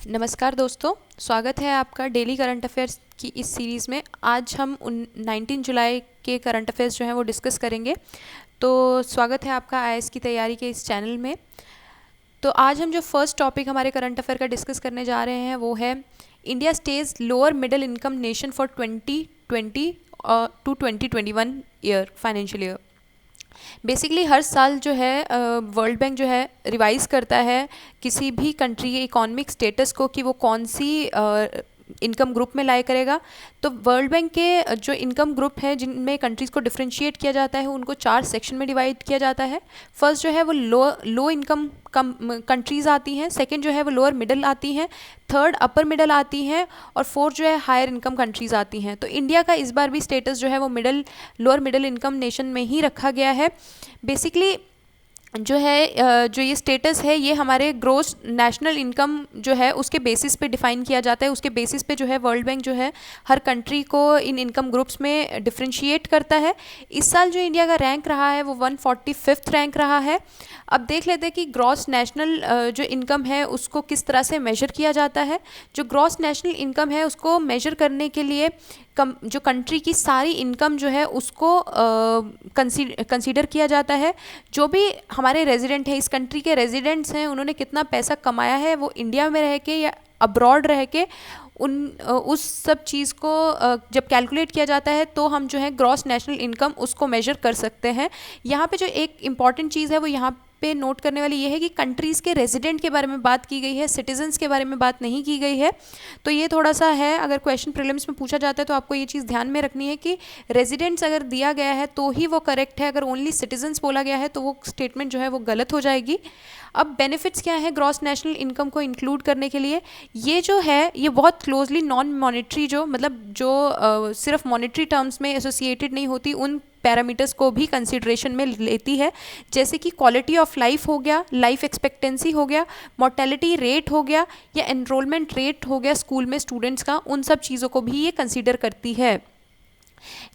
नमस्कार दोस्तों, स्वागत है आपका डेली करंट अफेयर्स की इस सीरीज़ में। आज हम 19 जुलाई के करंट अफेयर्स जो हैं वो डिस्कस करेंगे। तो स्वागत है आपका आईएएस की तैयारी के इस चैनल में। तो आज हम जो फर्स्ट टॉपिक हमारे करंट अफेयर का डिस्कस करने जा रहे हैं वो है India stage lower middle income nation for 2020 to 2021 year financial year. Basically हर साल जो है वर्ल्ड बैंक जो है रिवाइज़ करता है किसी भी कंट्री के इकोनॉमिक स्टेटस को कि वो कौन सी इनकम ग्रुप में लाया करेगा। तो वर्ल्ड बैंक के जो इनकम ग्रुप हैं जिनमें कंट्रीज़ को डिफरेंशिएट किया जाता है उनको 4 सेक्शन में डिवाइड किया जाता है। फर्स्ट जो है वो लो इनकम कंट्रीज़ आती हैं, सेकंड जो है वो लोअर मिडिल आती हैं, थर्ड अपर मिडिल आती हैं और फोर्थ जो है हायर इनकम कंट्रीज़ आती हैं। तो इंडिया का इस बार भी स्टेटस जो है वो लोअर मिडिल इनकम नेशन में ही रखा गया है। बेसिकली जो है जो ये स्टेटस है ये हमारे ग्रोस नेशनल इनकम जो है उसके बेसिस पे डिफ़ाइन किया जाता है। उसके बेसिस पे जो है वर्ल्ड बैंक जो है हर कंट्री को इन इनकम ग्रुप्स में डिफरेंशिएट करता है। इस साल जो इंडिया का रैंक रहा है वो 145th रैंक रहा है। अब देख लेते हैं कि ग्रॉस नेशनल जो इनकम है उसको किस तरह से मेजर किया जाता है। जो ग्रॉस नेशनल इनकम है उसको मेजर करने के लिए जो कंट्री की सारी इनकम जो है उसको कंसीडर किया जाता है। जो भी हमारे रेजिडेंट हैं, इस कंट्री के रेजिडेंट्स हैं, उन्होंने कितना पैसा कमाया है वो इंडिया में रह के या अब्रॉड रह के उस सब चीज़ को जब कैलकुलेट किया जाता है तो हम जो है ग्रॉस नेशनल इनकम उसको मेजर कर सकते हैं। यहाँ पे जो एक इम्पॉर्टेंट चीज़ है वो यहाँ पे नोट करने वाली ये है कि कंट्रीज़ के रेजिडेंट के बारे में बात की गई है, सिटीजन्स के बारे में बात नहीं की गई है। तो ये थोड़ा सा है, अगर क्वेश्चन प्रीलिम्स में पूछा जाता है तो आपको ये चीज़ ध्यान में रखनी है कि रेजिडेंट्स अगर दिया गया है तो ही वो करेक्ट है, अगर ओनली सिटीजन्स बोला गया है तो वो स्टेटमेंट जो है वो गलत हो जाएगी। अब बेनिफिट्स क्या है ग्रॉस नेशनल इनकम को इंक्लूड करने के लिए, ये जो है ये बहुत क्लोजली नॉन मॉनेटरी जो मतलब जो सिर्फ मॉनेटरी टर्म्स में एसोसिएटेड नहीं होती उन पैरामीटर्स को भी कंसिडरेशन में लेती है। जैसे कि क्वालिटी ऑफ लाइफ हो गया, लाइफ एक्सपेक्टेंसी हो गया, मोर्टेलिटी रेट हो गया या एनरोलमेंट रेट हो गया स्कूल में स्टूडेंट्स का, उन सब चीज़ों को भी ये कंसिडर करती है।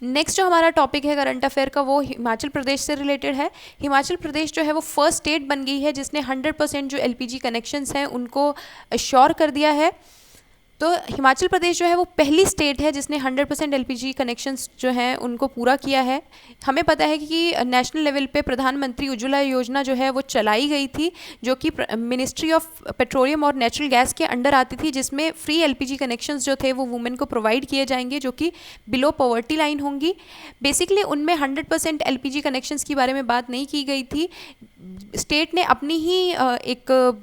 नेक्स्ट जो हमारा टॉपिक है करंट अफेयर का वो हिमाचल प्रदेश से रिलेटेड है। हिमाचल प्रदेश जो है वो फर्स्ट स्टेट बन गई है जिसने 100% जो एलपीजी कनेक्शंस हैं उनको अश्योर कर दिया है। तो हिमाचल प्रदेश जो है वो पहली स्टेट है जिसने 100% एलपीजी कनेक्शंस जो हैं उनको पूरा किया है। हमें पता है कि नेशनल लेवल पे प्रधानमंत्री उज्ज्वला योजना जो है वो चलाई गई थी, जो कि मिनिस्ट्री ऑफ पेट्रोलियम और नेचुरल गैस के अंडर आती थी, जिसमें फ्री एलपीजी कनेक्शंस जो थे वो वुमेन को प्रोवाइड किए जाएंगे जो कि बिलो पॉवर्टी लाइन होंगी। बेसिकली उनमें 100% एलपीजी कनेक्शंस के बारे में बात नहीं की गई थी। स्टेट ने अपनी ही एक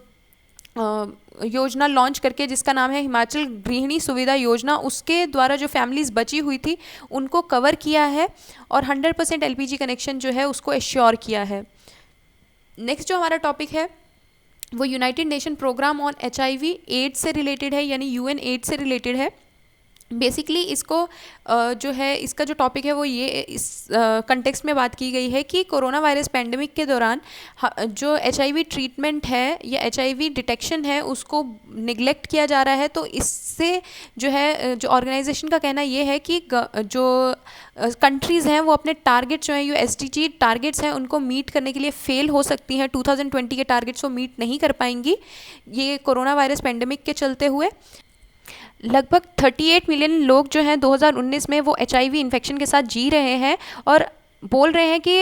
योजना लॉन्च करके जिसका नाम है हिमाचल गृहिणी सुविधा योजना, उसके द्वारा जो फैमिलीज़ बची हुई थी उनको कवर किया है और 100% एलपीजी कनेक्शन जो है उसको एश्योर किया है। नेक्स्ट जो हमारा टॉपिक है वो United Nation programme on HIV AIDS से रिलेटेड है, यानी यूएन एड्स से रिलेटेड है। बेसिकली इसको जो है इसका जो टॉपिक है वो ये इस कंटेक्स्ट में बात की गई है कि कोरोना वायरस पैंडेमिक के दौरान जो एचआईवी ट्रीटमेंट है या एचआईवी डिटेक्शन है उसको निगलेक्ट किया जा रहा है। तो इससे जो है जो ऑर्गेनाइजेशन का कहना ये है कि जो कंट्रीज़ हैं वो अपने टारगेट्स जो हैं जो एसडीजी टारगेट्स हैं उनको मीट करने के लिए फेल हो सकती हैं। 2020 के टारगेट्स को मीट नहीं कर पाएंगी ये कोरोना वायरस पैंडेमिक के चलते हुए। लगभग 38 मिलियन लोग जो हैं 2019 में वो एचआईवी इन्फेक्शन के साथ जी रहे हैं और बोल रहे हैं कि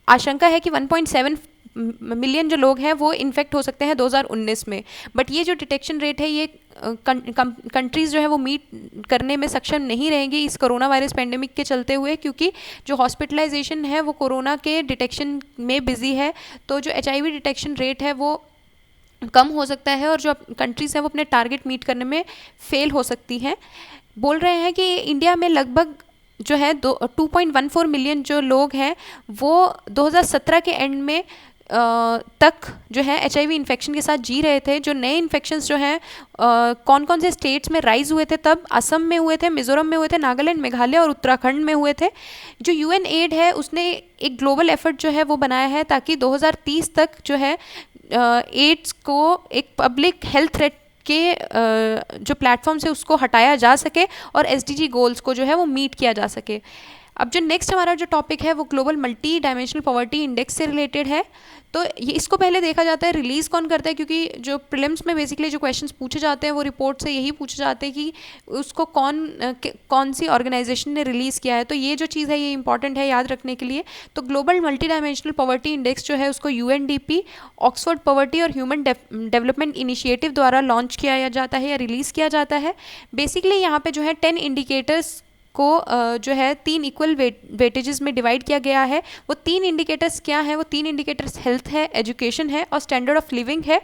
आशंका है कि 1.7 मिलियन जो लोग हैं वो इन्फेक्ट हो सकते हैं 2019 में। बट ये जो डिटेक्शन रेट है ये कंट्रीज़ जो है वो मीट करने में सक्षम नहीं रहेंगी इस कोरोना वायरस पेंडेमिक के चलते हुए, क्योंकि जो हॉस्पिटलाइजेशन है वो कोरोना के डिटेक्शन में बिजी है। तो जो एचआईवी डिटेक्शन रेट है वो कम हो सकता है और जो कंट्रीज़ हैं वो अपने टारगेट मीट करने में फेल हो सकती हैं। बोल रहे हैं कि इंडिया में लगभग जो है 2.14 मिलियन जो लोग हैं वो 2017 के एंड में तक जो है एचआईवी इन्फेक्शन के साथ जी रहे थे। जो नए इन्फेक्शंस जो हैं कौन कौन से स्टेट्स में राइज हुए थे, तब असम में हुए थे, मिज़ोरम में हुए थे, नागालैंड, मेघालय और उत्तराखंड में हुए थे। जो यूएन एड है उसने एक ग्लोबल एफर्ट जो है वो बनाया है ताकि 2030 तक जो है एड्स को एक पब्लिक हेल्थ थ्रेट के जो प्लेटफॉर्म से उसको हटाया जा सके और एसडीजी गोल्स को जो है वो मीट किया जा सके। अब जो नेक्स्ट हमारा जो टॉपिक है वो global multi dimensional poverty index से रिलेटेड है। तो ये इसको पहले देखा जाता है रिलीज़ कौन करता है, क्योंकि जो प्रीलिम्स में बेसिकली जो क्वेश्चंस पूछे जाते हैं वो रिपोर्ट से यही पूछे जाते हैं कि उसको कौन सी ऑर्गेनाइजेशन ने रिलीज़ किया है। तो ये जो चीज़ है ये इंपॉर्टेंट है याद रखने के लिए। तो global multi dimensional poverty index जो है उसको UNDP, ऑक्सफोर्ड पॉवर्टी और ह्यूमन डेवलपमेंट इनिशिएटिव द्वारा लॉन्च किया जाता है या रिलीज़ किया जाता है। बेसिकली यहाँ पे जो है 10 इंडिकेटर्स को जो है 3 इक्वल वेटेजेस में डिवाइड किया गया है। वो 3 इंडिकेटर्स क्या है? वो 3 इंडिकेटर्स हेल्थ है, एजुकेशन है और स्टैंडर्ड ऑफ लिविंग है।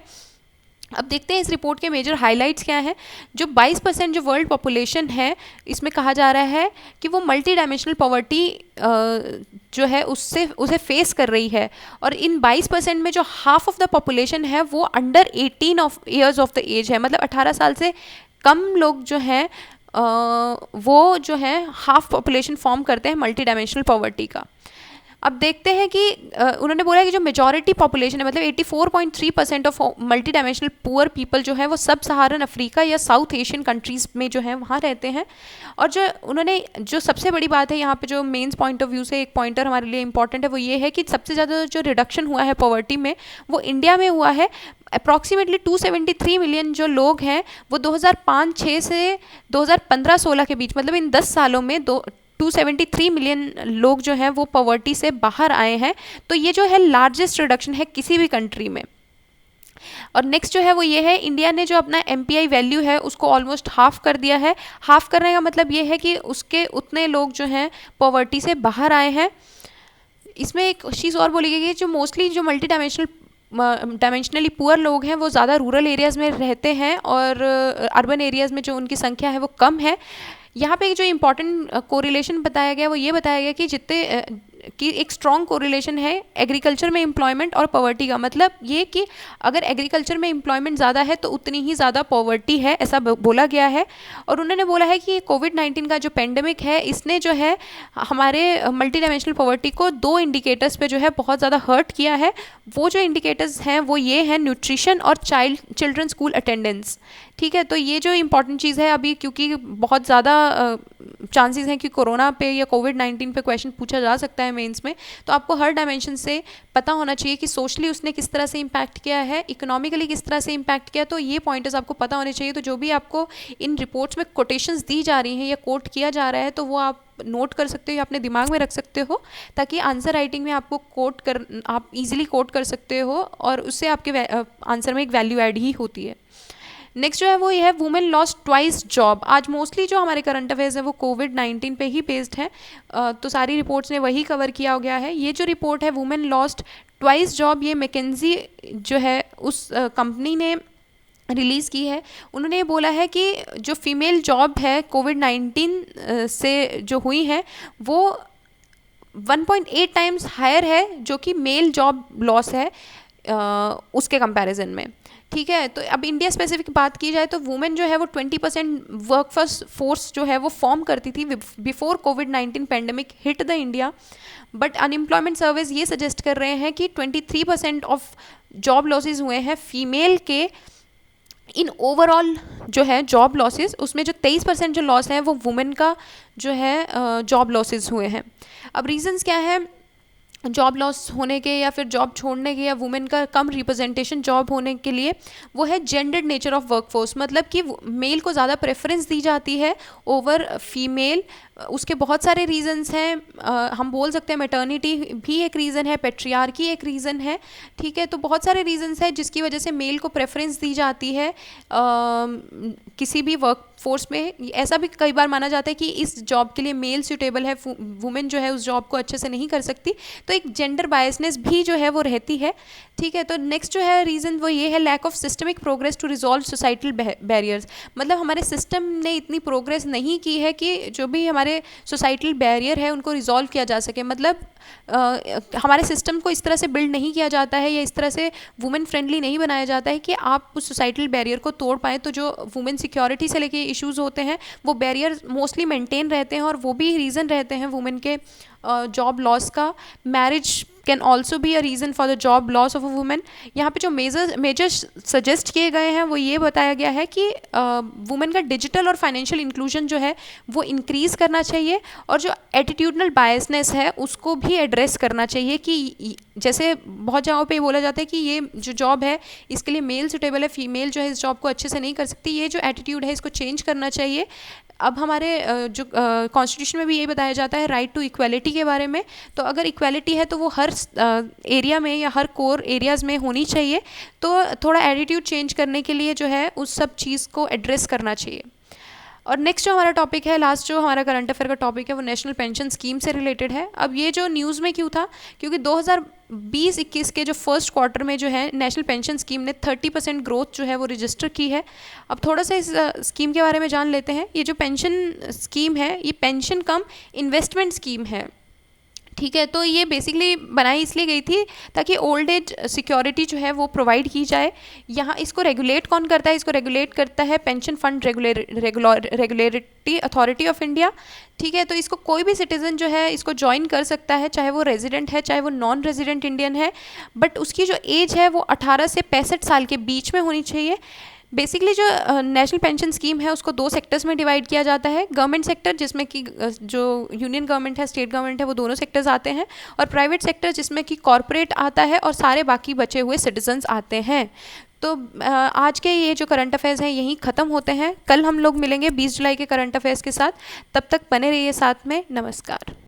अब देखते हैं इस रिपोर्ट के मेजर हाइलाइट्स क्या हैं। जो 22% जो वर्ल्ड पॉपुलेशन है, इसमें कहा जा रहा है कि वो मल्टी डायमेंशनल पॉवर्टी जो है उसे फेस कर रही है। और इन 22% में जो हाफ ऑफ द पॉपुलेशन है वो under 18 years of the age है, मतलब 18 साल से कम लोग जो हैं वो जो है हाफ पॉपुलेशन फॉर्म करते हैं मल्टी डायमेंशनल पॉवर्टी का। अब देखते हैं कि उन्होंने बोला कि जो मेजॉरिटी पॉपुलेशन है, मतलब 84.3% of multi dimensional poor people जो है वो सब सहारन अफ्रीका या साउथ एशियन कंट्रीज़ में जो है वहाँ रहते हैं। और जो उन्होंने जो सबसे बड़ी बात है यहाँ पे जो मेंस पॉइंट ऑफ व्यू से एक पॉइंटर हमारे लिए इंपॉर्टेंट है वो ये है कि सबसे ज़्यादा जो रिडक्शन हुआ है पॉवर्टी में वो इंडिया में हुआ है। अप्रॉक्सीमेटली 273 मिलियन जो लोग हैं वो 2005-6 से 2015-16 के बीच, मतलब इन 10 सालों में 273 मिलियन लोग जो हैं वो पॉवर्टी से बाहर आए हैं। तो ये जो है लार्जेस्ट रिडक्शन है किसी भी कंट्री में। और नेक्स्ट जो है वो ये है, इंडिया ने जो अपना MPI वैल्यू है उसको ऑलमोस्ट हाफ कर दिया है। हाफ करने का मतलब ये है कि उसके उतने लोग जो हैं पॉवर्टी से बाहर आए हैं। इसमें एक चीज़ और बोली गई है, जो मोस्टली जो मल्टी डायमेंशनली पुअर लोग हैं वो ज़्यादा रूरल एरियाज़ में रहते हैं और अर्बन एरियाज़ में जो उनकी संख्या है वो कम है। यहाँ पे जो इम्पॉर्टेंट कोरिलेशन बताया गया वो ये बताया गया कि जितने कि एक स्ट्रॉन्ग कोरिलेशन है एग्रीकल्चर में एम्प्लॉयमेंट और पॉवर्टी का। मतलब ये कि अगर एग्रीकल्चर में एम्प्लॉयमेंट ज़्यादा है तो उतनी ही ज़्यादा पॉवर्टी है, ऐसा बोला गया है। और उन्होंने बोला है कि कोविड-19 का जो पेंडेमिक है इसने जो है हमारे मल्टी डायमेंशनल पॉवर्टी को 2 इंडिकेटर्स पे जो है बहुत ज़्यादा हर्ट किया है। वो जो इंडिकेटर्स हैं वो ये हैं न्यूट्रिशन और चिल्ड्रन स्कूल अटेंडेंस। ठीक है, तो ये जो इम्पॉर्टेंट चीज़ है अभी, क्योंकि बहुत ज़्यादा चांसेस हैं कि कोरोना पे या कोविड-19 पे क्वेश्चन पूछा जा सकता है मेंस में, तो आपको हर डायमेंशन से पता होना चाहिए कि सोशली उसने किस तरह से इम्पैक्ट किया है, इकोनॉमिकली किस तरह से इम्पैक्ट किया। तो ये पॉइंटर्स आपको पता होने चाहिए। तो जो भी आपको इन रिपोर्ट्स में कोटेशंस दी जा रही हैं या कोट किया जा रहा है तो वो आप नोट कर सकते हो या अपने दिमाग में रख सकते हो, ताकि आंसर राइटिंग में आपको आप इजीली कोट कर सकते हो और उससे आपके आंसर में एक वैल्यू ऐड ही होती है। नेक्स्ट जो है वो ये है, वुमेन लॉस्ट ट्वाइस जॉब। आज मोस्टली जो हमारे करंट अफेयर्स है वो कोविड-19 पे ही बेस्ड है, तो सारी रिपोर्ट्स ने वही कवर किया गया है। ये जो रिपोर्ट है वुमेन लॉस्ट ट्वाइस जॉब, ये मैकेंजी जो है उस कंपनी ने रिलीज़ की है। उन्होंने बोला है कि जो फीमेल जॉब है कोविड-19 से जो हुई है वो 1.8 टाइम्स हायर है जो कि मेल जॉब लॉस है उसके कंपैरिजन में। ठीक है, तो अब इंडिया स्पेसिफिक बात की जाए तो वुमेन जो है वो 20% वर्कफोर्स जो है वो फॉर्म करती थी before covid pandemic hit the India. But unemployment service ये सजेस्ट कर रहे हैं कि 23% ऑफ जॉब लॉसेज हुए हैं फीमेल के इन ओवरऑल जो है जॉब लॉसेस, उसमें जो 23% जो लॉस है वो वुमेन का जो है जॉब लॉसेज हुए हैं। अब रीजंस क्या है जॉब लॉस होने के या फिर जॉब छोड़ने के या वुमेन का कम रिप्रेजेंटेशन जॉब होने के लिए? वो है जेंडर्ड नेचर ऑफ वर्कफोर्स, मतलब कि मेल को ज़्यादा प्रेफरेंस दी जाती है ओवर फीमेल। उसके बहुत सारे रीजंस हैं, हम बोल सकते हैं मैटर्निटी भी एक रीज़न है, पेट्रियार्की एक रीज़न है। ठीक है, तो बहुत सारे रीजंस हैं जिसकी वजह से मेल को प्रेफरेंस दी जाती है किसी भी वर्क फोर्स में। ऐसा भी कई बार माना जाता है कि इस जॉब के लिए मेल सूटेबल है, वुमेन जो है उस जॉब को अच्छे से नहीं कर सकती, तो एक जेंडर बायसनेस भी जो है वो रहती है। ठीक है, तो नेक्स्ट जो है रीज़न वो ये है lack of systemic progress to resolve societal barriers. मतलब हमारे सिस्टम ने इतनी प्रोग्रेस नहीं की है कि जो भी हमारे सोसाइटल बैरियर है उनको रिजॉल्व किया जा सके। मतलब हमारे सिस्टम को इस तरह से बिल्ड नहीं किया जाता है या इस तरह से वुमेन फ्रेंडली नहीं बनाया जाता है कि आप उस सोसाइटल बैरियर को तोड़ पाएँ। तो जो वुमेन सिक्योरिटी से लेके इश्यूज़ होते हैं वो बैरियर मोस्टली मेंटेन रहते हैं और वो भी रीज़न रहते हैं वुमेन के जॉब लॉस का। Marriage can also be a reason for the job loss of a women. यहाँ पे जो मेजर्स सजेस्ट किए गए हैं वो ये बताया गया है कि वुमेन का डिजिटल और फाइनेंशियल इंक्लूजन जो है वो इंक्रीज़ करना चाहिए, और जो एटीट्यूडनल बायसनेस है उसको भी एड्रेस करना चाहिए कि जैसे बहुत जगहों पे बोला जाता है कि ये जो जॉब है इसके लिए मेल सुटेबल है, फीमेल जो है इस जॉब को अच्छे से नहीं कर सकती। ये जो एटीट्यूड है इसको चेंज करना चाहिए। अब हमारे जो कॉन्स्टिट्यूशन में भी यही बताया जाता है राइट टू इक्वालिटी के बारे में। तो अगर इक्वालिटी है तो वो हर एरिया में या हर कोर एरियाज़ में होनी चाहिए। तो थोड़ा एटीट्यूड चेंज करने के लिए जो है उस सब चीज़ को एड्रेस करना चाहिए। और नेक्स्ट जो हमारा टॉपिक है, लास्ट जो हमारा करंट अफेयर का टॉपिक है वो नेशनल पेंशन स्कीम से रिलेटेड है। अब ये जो न्यूज़ में क्यों था, क्योंकि 2020-21 के जो फर्स्ट क्वार्टर में जो है नेशनल पेंशन स्कीम ने 30% ग्रोथ जो है वो रजिस्टर की है। अब थोड़ा सा इस स्कीम के बारे में जान लेते हैं। ये जो पेंशन स्कीम है ये पेंशन कम इन्वेस्टमेंट स्कीम है, ठीक है। तो ये बेसिकली बनाई इसलिए गई थी ताकि ओल्ड एज सिक्योरिटी जो है वो प्रोवाइड की जाए। यहाँ इसको रेगुलेट कौन करता है, इसको रेगुलेट करता है pension fund regulatory authority of India, ठीक है। तो इसको कोई भी सिटीज़न जो है इसको ज्वाइन कर सकता है, चाहे वो रेजिडेंट है चाहे वो नॉन रेजिडेंट इंडियन है, बट उसकी जो एज है वो 18 से 65 साल के बीच में होनी चाहिए। बेसिकली जो नेशनल पेंशन स्कीम है उसको 2 सेक्टर्स में डिवाइड किया जाता है। गवर्नमेंट सेक्टर जिसमें कि जो यूनियन गवर्नमेंट है, स्टेट गवर्नमेंट है, वो दोनों सेक्टर्स आते हैं, और प्राइवेट सेक्टर जिसमें कि कॉरपोरेट आता है और सारे बाकी बचे हुए सिटीजन्स आते हैं। तो आज के ये जो करंट अफेयर्स हैं यहीं ख़त्म होते हैं। कल हम लोग मिलेंगे 20 जुलाई के करंट अफेयर्स के साथ। तब तक बने रहिए साथ में। नमस्कार।